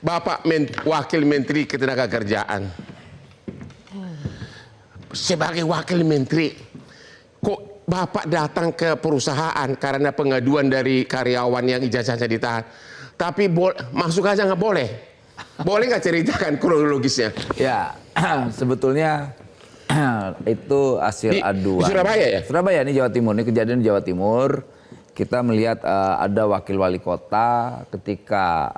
Bapak Wakil Menteri Ketenagakerjaan. Sebagai Wakil Menteri, kok Bapak datang ke perusahaan karena pengaduan dari karyawan yang ijazahnya ditahan. Tapi masuk aja nggak boleh. Boleh nggak ceritakan kronologisnya? Ya, sebetulnya itu hasil aduan. Surabaya ya? Surabaya, ini Jawa Timur. Ini kejadian di Jawa Timur. Kita melihat ada wakil wali kota ketika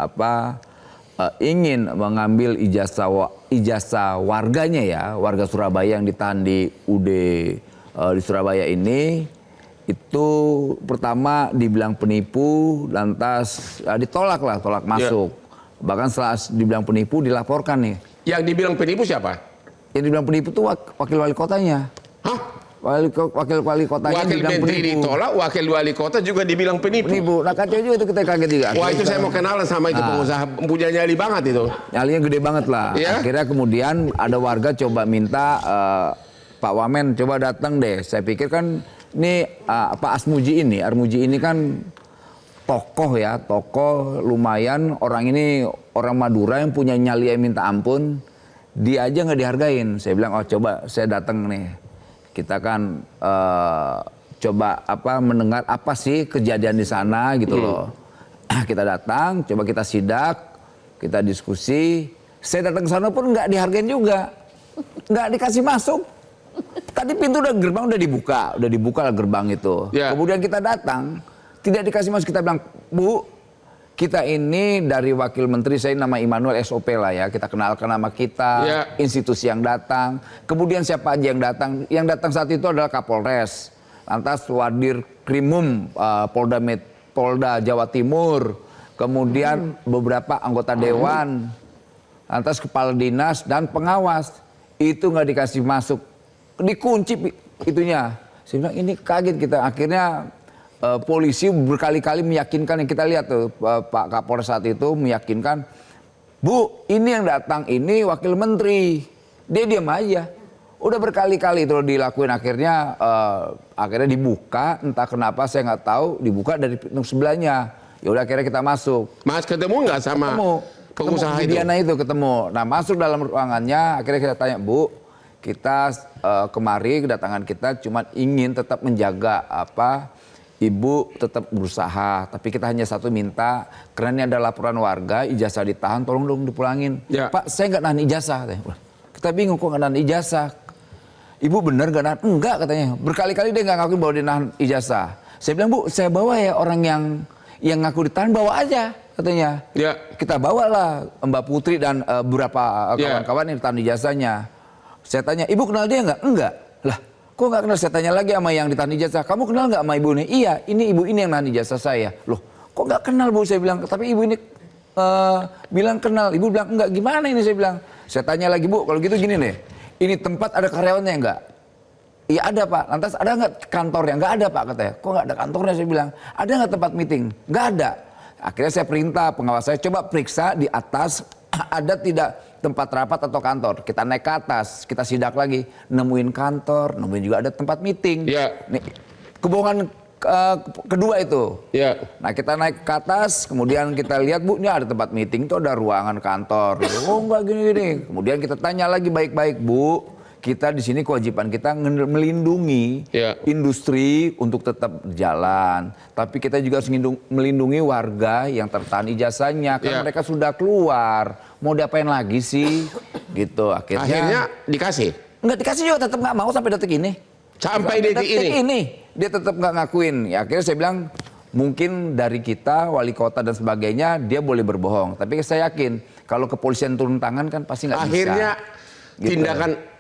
ingin mengambil ijazah warganya ya, warga Surabaya yang ditahan di UD di Surabaya ini, itu pertama dibilang penipu, lantas ditolak masuk. Ya. Bahkan setelah dibilang penipu dilaporkan nih. Yang dibilang penipu siapa? Yang dibilang penipu itu wakil wali kotanya. Hah? Wakil wali kotanya wakil menteri penipu. Ditolak, wakil wali kota juga dibilang penipu. Nah kacau juga itu, kita kaget juga. Wah itu saya mau kenalan sama itu pengusaha, punya nyali banget itu. Nyalinya gede banget lah. Ya? Akhirnya kemudian ada warga coba minta Pak Wamen coba datang deh. Saya pikir kan ini Pak Armuji ini kan tokoh ya, tokoh lumayan, orang ini orang Madura yang punya nyali yang minta ampun. Dia aja nggak dihargain. Saya bilang coba saya datang nih. Kita kan coba mendengar apa sih kejadian di sana gitu loh. Kita datang, coba kita sidak, kita diskusi. Saya datang ke sana pun nggak dihargain juga, nggak dikasih masuk. Tadi pintu gerbang udah dibuka lah gerbang itu. Yeah. Kemudian kita datang, tidak dikasih masuk. Kita bilang, Bu, kita ini dari wakil menteri, saya nama Immanuel SOP lah ya, kita kenalkan nama kita, institusi yang datang, kemudian siapa aja yang datang saat itu adalah Kapolres, lantas Wadir Krimum Polda Jawa Timur, kemudian beberapa anggota dewan, lantas kepala dinas dan pengawas, itu nggak dikasih masuk, dikunci itunya. Saya bilang ini kaget kita, akhirnya polisi berkali-kali meyakinkan, yang kita lihat tuh Pak Kapolres saat itu meyakinkan, Bu ini yang datang ini wakil menteri, dia diam aja. Udah berkali-kali itu dilakuin, akhirnya dibuka, entah kenapa saya nggak tahu, dibuka dari pintu sebelahnya. Ya udah akhirnya kita masuk. Mas ketemu nggak sama pengusaha itu? Diana itu ketemu. Nah masuk dalam ruangannya, akhirnya kita tanya, Bu kita kemari kedatangan kita cuma ingin tetap menjaga Ibu tetap berusaha, tapi kita hanya satu minta, karena ini ada laporan warga, ijazah ditahan, tolong dong dipulangin. Ya. Pak, saya nggak nahan ijazah. Kita bingung kok nggak nahan ijazah. Ibu bener nggak nahan? Enggak katanya. Berkali-kali dia nggak ngakuin bahwa dia nahan ijazah. Saya bilang, Bu, saya bawa ya orang yang ngaku ditahan, bawa aja katanya. Ya. Kita bawalah Mbak Putri dan beberapa kawan-kawan yang ditahan ijazahnya. Saya tanya, Ibu kenal dia nggak? Enggak. Lah. Kok nggak kenal? Saya tanya lagi sama yang ditahan ijazah. Kamu kenal nggak sama ibu ini? Iya, ini ibu ini yang nahan ijazah saya. Loh, kok nggak kenal Bu? Saya bilang, tapi ibu ini bilang kenal. Ibu bilang enggak. Gimana ini? Saya bilang. Saya tanya lagi, Bu, kalau gitu gini nih. Ini tempat ada karyawannya enggak? Iya ada Pak. Lantas ada nggak kantornya? Nggak ada Pak katanya. Kok nggak ada kantornya? Saya bilang. Ada nggak tempat meeting? Nggak ada. Akhirnya saya perintah pengawas saya coba periksa di atas ada tidak tempat rapat atau kantor. Kita naik ke atas, kita sidak lagi, nemuin kantor, nemuin juga ada tempat meeting. Nih, kebohongan kedua itu. Nah kita naik ke atas, kemudian kita lihat, Bu, ini ada tempat meeting, itu ada ruangan kantor. Oh enggak gini-gini. Kemudian kita tanya lagi baik-baik, Bu, kita di sini kewajiban kita melindungi industri untuk tetap berjalan. Tapi kita juga harus melindungi warga yang tertahan ijazahnya, karena mereka sudah keluar. Mau diapain lagi sih? Gitu. Akhirnya dikasih? Nggak dikasih juga, tetap nggak mau sampai detik ini. Sampai detik ini? Dia tetap nggak ngakuin. Ya, akhirnya saya bilang, mungkin dari kita, wali kota dan sebagainya, dia boleh berbohong. Tapi saya yakin, kalau kepolisian turun tangan kan pasti nggak bisa. Akhirnya gitu.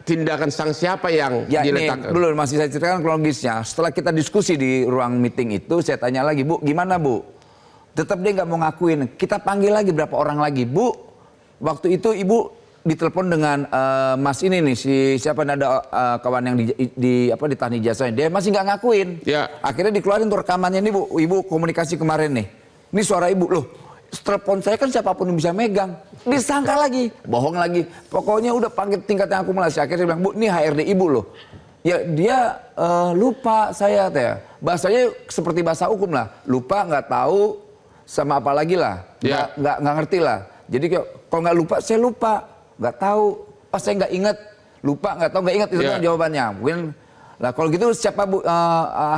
Tindakan sang siapa yang diletakkan? Dulu masih saya ceritakan kronologisnya. Setelah kita diskusi di ruang meeting itu, saya tanya lagi, Bu, gimana Bu? Tetap dia nggak mau ngakuin. Kita panggil lagi berapa orang lagi, Bu? Waktu itu Ibu ditelepon dengan Mas ini nih, siapa ada kawan yang ditahan ijazahnya, dia masih nggak ngakuin. Akhirnya dikeluarin tuh rekamannya nih, Bu. Ibu komunikasi kemarin nih. Ini suara Ibu loh. Telepon saya kan siapapun yang bisa megang. Disangka lagi, bohong lagi. Pokoknya udah panggil tingkat yang akumulasi. Akhirnya dia bilang, Bu, ini HRD Ibu loh. Ya dia lupa saya teh. Bahasanya seperti bahasa hukum lah. Lupa, nggak tahu, sama apa lagi lah. Nggak ngerti lah. Jadi kalau nggak lupa, saya lupa, nggak tahu, pas saya nggak ingat, lupa nggak tahu nggak ingat itu kan jawabannya. Mungkin lah kalau gitu siapa Bu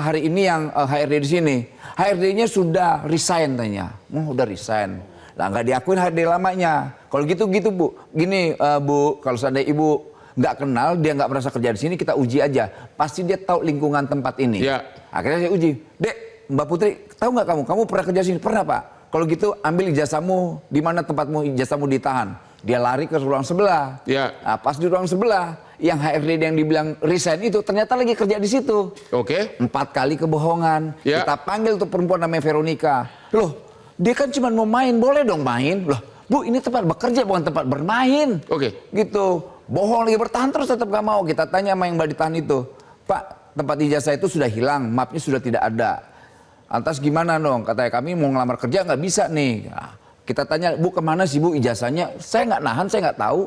hari ini yang HRD di sini? HRD-nya sudah resign tanya, udah resign. Lah nggak diakuin HRD lamanya. Kalau gitu Bu, gini Bu, kalau seandainya Ibu nggak kenal, dia nggak merasa kerja di sini, kita uji aja. Pasti dia tahu lingkungan tempat ini. Ya. Akhirnya saya uji, Dek, Mbak Putri, tahu nggak kamu pernah kerja sini? Pernah Pak. Kalau gitu ambil ijazahmu, di mana tempatmu ijazahmu ditahan. Dia lari ke ruang sebelah. Ya. Nah, pas di ruang sebelah, yang HRD yang dibilang resign itu ternyata lagi kerja di situ. Oke. 4 kali kebohongan. Ya. Kita panggil tuh perempuan namanya Veronica. Loh, dia kan cuma mau main, boleh dong main. Loh, Bu, ini tempat bekerja bukan tempat bermain. Oke. Gitu. Bohong lagi bertahan terus tetap gak mau. Kita tanya sama yang Mbak ditahan itu. Pak, tempat ijazah itu sudah hilang, mapnya sudah tidak ada. Lantas gimana dong? Katanya kami mau ngelamar kerja nggak bisa nih. Nah, kita tanya, Bu kemana sih Bu ijazahnya? Saya nggak nahan, saya nggak tahu.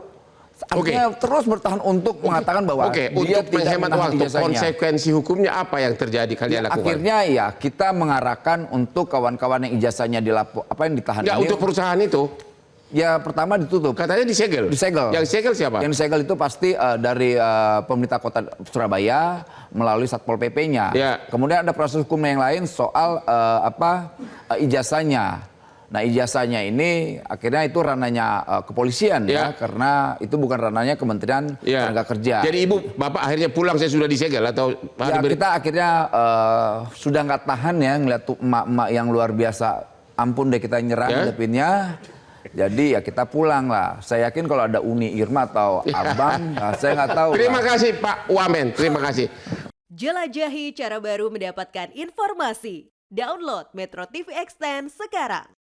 Artinya terus bertahan untuk mengatakan bahwa Oke, dia untuk tidak menghemat menahan waktu, ijazahnya. konsekuensi hukumnya apa yang terjadi kalian lakukan? Akhirnya ya kita mengarahkan untuk kawan-kawan yang ijazahnya yang ditahan Nggak, ini. untuk perusahaan itu, Ya pertama ditutup. katanya disegel. Disegel. Yang disegel siapa? Yang disegel itu pasti dari pemerintah kota Surabaya melalui Satpol PP-nya. Ya. Kemudian ada proses hukum yang lain soal ijazahnya. Nah ijazahnya ini akhirnya itu ranahnya kepolisian ya, karena itu bukan ranahnya Kementerian Tenaga Kerja. Jadi Bapak akhirnya pulang, saya sudah disegel atau Ya, kita akhirnya sudah nggak tahan ya ngeliat tuh emak-emak yang luar biasa. Ampun deh kita nyerang depinnya. Jadi ya kita pulang lah. Saya yakin kalau ada Uni Irma atau Abang, saya nggak tahu. Terima kasih Pak Wamen, terima kasih. Jelajahi cara baru mendapatkan informasi. Download Metro TV Extend sekarang.